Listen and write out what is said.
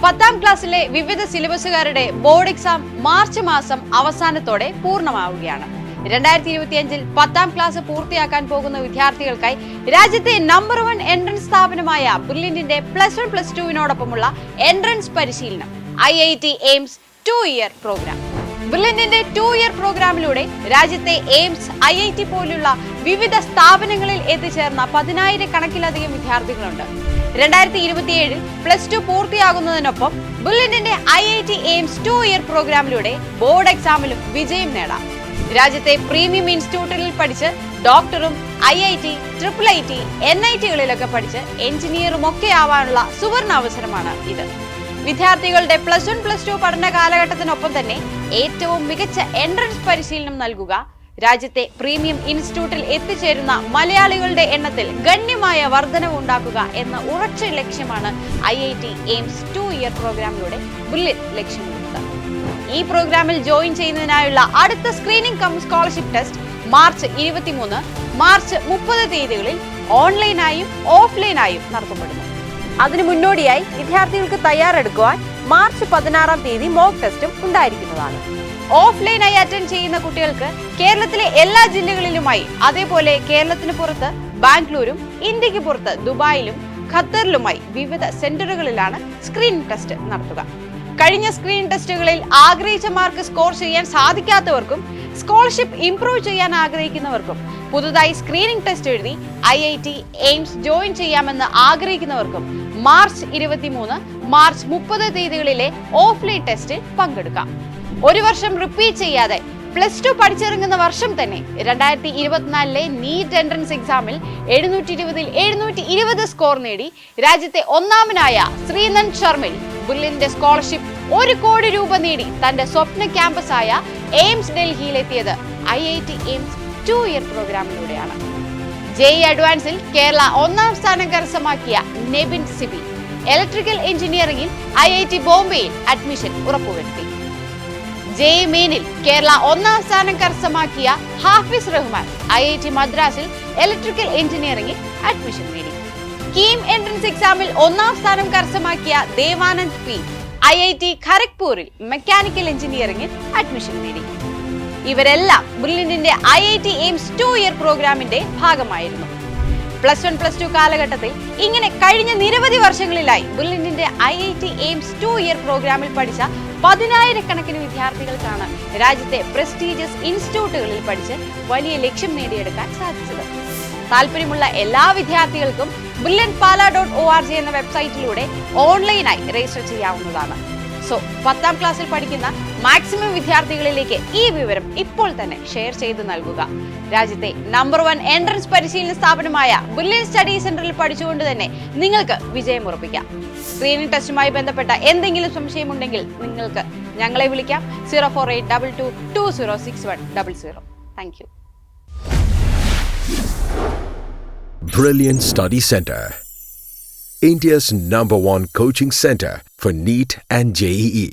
10ാം ക്ലാസ്സിലെ വിവിധ സിലബസുകാരുടെ board exam March മാസം അവസാനത്തോടെ പൂർണ്ണമാവുകയാണ്. 2025-ൽ 10ാം ക്ലാസ് പൂർത്തിയാക്കാൻ പോകുന്ന വിദ്യാർത്ഥികൾക്കായി രാജ്യത്തെ നമ്പർ 1 എൻട്രൻസ് സ്ഥാപനമായ ബ്രില്യന്റിന്റെ +1 +2നോടൊപ്പമുള്ള എൻട്രൻസ് പരിശീലനം IIT എയിംസ് 2-ഇയർ പ്രോഗ്രാം. ബ്രില്യന്റിന്റെ 2-ഇയർ പ്രോഗ്രാമിലൂടെ രാജ്യത്തെ എയിംസ്, IIT പോലുള്ള വിവിധ സ്ഥാപനങ്ങളിൽ എത്തിച്ചേർന്ന 10,000-കണക്കിലധികം വിദ്യാർത്ഥികളുണ്ട്. 2027-ൽ +2 പൂർത്തിയാകുന്നതിനൊപ്പം ബ്രില്യന്റിന്റെ IIT എയിംസ് 2-ഇയർ പ്രോഗ്രാമിലൂടെ ബോർഡ് എക്സാമിലും വിജയം നേടാം. രാജ്യത്തെ പ്രീമിയം ഇൻസ്റ്റിറ്റ്യൂട്ടുകളിൽ പഠിച്ച് ഡോക്ടറും IIT, IIIT, NIT-കളിലൊക്കെ പഠിച്ച് എഞ്ചിനീയറും ഒക്കെ ആവാനുള്ള സുവർണ അവസരമാണ് ഇത്. വിദ്യാർത്ഥികളുടെ +1 +2 പഠന കാലഘട്ടത്തിനൊപ്പം തന്നെ ഏറ്റവും മികച്ച എൻട്രൻസ് പരിശീലനം നൽകുക, രാജ്യത്തെ പ്രീമിയം ഇൻസ്റ്റിറ്റ്യൂട്ടിൽ എത്തിച്ചേരുന്ന മലയാളികളുടെ എണ്ണത്തിൽ ഗണ്യമായ വർധനവ് ഉണ്ടാക്കുക എന്ന ഉറച്ച ലക്ഷ്യമാണ് IIT എയിംസ് 2-ഇയർ പ്രോഗ്രാമിലൂടെ ബ്രില്യന്റ് ലക്ഷ്യമിടുന്നത്. ഈ പ്രോഗ്രാമിൽ ജോയിൻ ചെയ്യുന്നതിനായുള്ള അടുത്ത screening come scholarship test March 23, March 30 തീയതികളിൽ ഓൺലൈനായും ഓഫ്ലൈനായും നടത്തപ്പെടുന്നു. അതിനു മുന്നോടിയായി വിദ്യാർത്ഥികൾക്ക് തയ്യാറെടുക്കുവാൻ മാർച്ച് 16-ാം തീയതി മോക്ക് ടെസ്റ്റും ഉണ്ടായിരിക്കുന്നതാണ്. ഓഫ്ലൈനായി അറ്റൻഡ് ചെയ്യുന്ന കുട്ടികൾക്ക് കേരളത്തിലെ എല്ലാ ജില്ലകളിലുമായി, അതേപോലെ കേരളത്തിന് പുറത്ത് ബാംഗ്ലൂരും ഇന്ത്യക്ക് പുറത്ത് ദുബായിലും ഖത്തറിലുമായി വിവിധ സെന്ററുകളിലാണ് സ്ക്രീനിംഗ് ടെസ്റ്റ് നടത്തുക. കഴിഞ്ഞ സ്ക്രീനിംഗ് ടെസ്റ്റുകളിൽ ആഗ്രഹിച്ച മാർക്ക് സ്കോർ ചെയ്യാൻ സാധിക്കാത്തവർക്കും സ്കോളർഷിപ്പ് ഇംപ്രൂവ് ചെയ്യാൻ ആഗ്രഹിക്കുന്നവർക്കും പുതുതായി സ്ക്രീനിംഗ് ടെസ്റ്റ് എഴുതി IIT എയിംസ് ജോയിൻ ചെയ്യാമെന്ന് ആഗ്രഹിക്കുന്നവർക്കും മാർച്ച് 23, മാർച്ച് 30 തീയതികളിലെ ഓഫ്ലൈൻ ടെസ്റ്റിൽ പങ്കെടുക്കാം. ഒരു വർഷം റിപ്പീറ്റ് ചെയ്യാതെ +2 പഠിച്ചിറങ്ങുന്ന വർഷം തന്നെ 2024-ലെ നീറ്റ് എൻട്രൻസ് എക്സാമിൽ 720-ൽ 720 സ്കോർ നേടി രാജ്യത്തെ ഒന്നാമനായ ശ്രീനന്ദ് ശർമ്മയിൽ ബ്രില്യന്റിന്റെ സ്കോളർഷിപ്പ് 1 കോടി രൂപ നേടി തന്റെ സ്വപ്ന ക്യാമ്പസായ എയിംസ് ഡൽഹിയിലെത്തിയത് IIT എയിംസ് 2-ഇയർ പ്രോഗ്രാമിലൂടെയാണ്. JEE അഡ്വാൻസിൽ കേരള 1ാം സ്ഥാനം കരസ്ഥമാക്കിയ നെബിൻ സിബി ഇലക്ട്രിക്കൽ എഞ്ചിനീയറിംഗിൽ IIT ബോംബെയിൽ അഡ്മിഷൻ ഉറപ്പുവരുത്തി. JEE മെയിനിൽ കേരള 1ാം സ്ഥാനം കരസ്ഥമാക്കിയ ഹാഫിസ് റഹ്മാൻ IIT മദ്രാസിൽ ഇലക്ട്രിക്കൽ എഞ്ചിനീയറിംഗിൽ അഡ്മിഷൻ നേടി. കീം എൻട്രൻസ് എക്സാമിൽ 1ാം സ്ഥാനം കരസ്ഥമാക്കിയ ദേവാനന്ദ് P IIT ഖരഗ്പൂരിൽ മെക്കാനിക്കൽ എഞ്ചിനീയറിംഗിൽ അഡ്മിഷൻ നേടി. ഇവരെല്ലാം ബ്രില്യന്റിന്റെ IIT എയിംസ് 2-ഇയർ പ്രോഗ്രാമിന്റെ ഭാഗമായിരുന്നു. +1 +2 കാലഘട്ടത്തിൽ ഇങ്ങനെ കഴിഞ്ഞ നിരവധി വർഷങ്ങളിലായി ബ്രില്യന്റിന്റെ IIT എയിംസ് 2-ഇയർ പ്രോഗ്രാമിൽ പഠിച്ച 10,000-കണക്കിന് വിദ്യാർത്ഥികൾക്കാണ് രാജ്യത്തെ പ്രസ്റ്റീജിയസ് ഇൻസ്റ്റിറ്റ്യൂട്ടുകളിൽ പഠിച്ച് വലിയ ലക്ഷ്യം നേടിയെടുക്കാൻ സാധിച്ചത്. താല്പര്യമുള്ള എല്ലാ വിദ്യാർത്ഥികൾക്കും brilliantpala.org എന്ന വെബ്സൈറ്റിലൂടെ ഓൺലൈനായി രജിസ്റ്റർ ചെയ്യാവുന്നതാണ്. സോ 10ാം ക്ലാസ്സിൽ പഠിക്കുന്ന മാക്സിമം വിദ്യാർത്ഥികളിലേക്ക് ഈ വിവരം ഇപ്പോൾ തന്നെ ഷെയർ ചെയ്ത് നൽകുക. രാജ്യത്തെ നമ്പർ 1 എൻട്രൻസ് പരിശീലന സ്ഥാപനമായ ബ്രില്യന്റ് സ്റ്റഡി സെന്ററിൽ പഠിച്ചുകൊണ്ട് തന്നെ നിങ്ങൾക്ക് വിജയം ഉറപ്പിക്കാം. സ്ക്രീനിംഗ് ടെസ്റ്റുമായി ബന്ധപ്പെട്ട എന്തെങ്കിലും സംശയമുണ്ടെങ്കിൽ നിങ്ങൾക്ക് ഞങ്ങളെ വിളിക്കാം. 04822206100. Thank you. Brilliant Study Center, India's number 1 coaching center for NEET and JEE.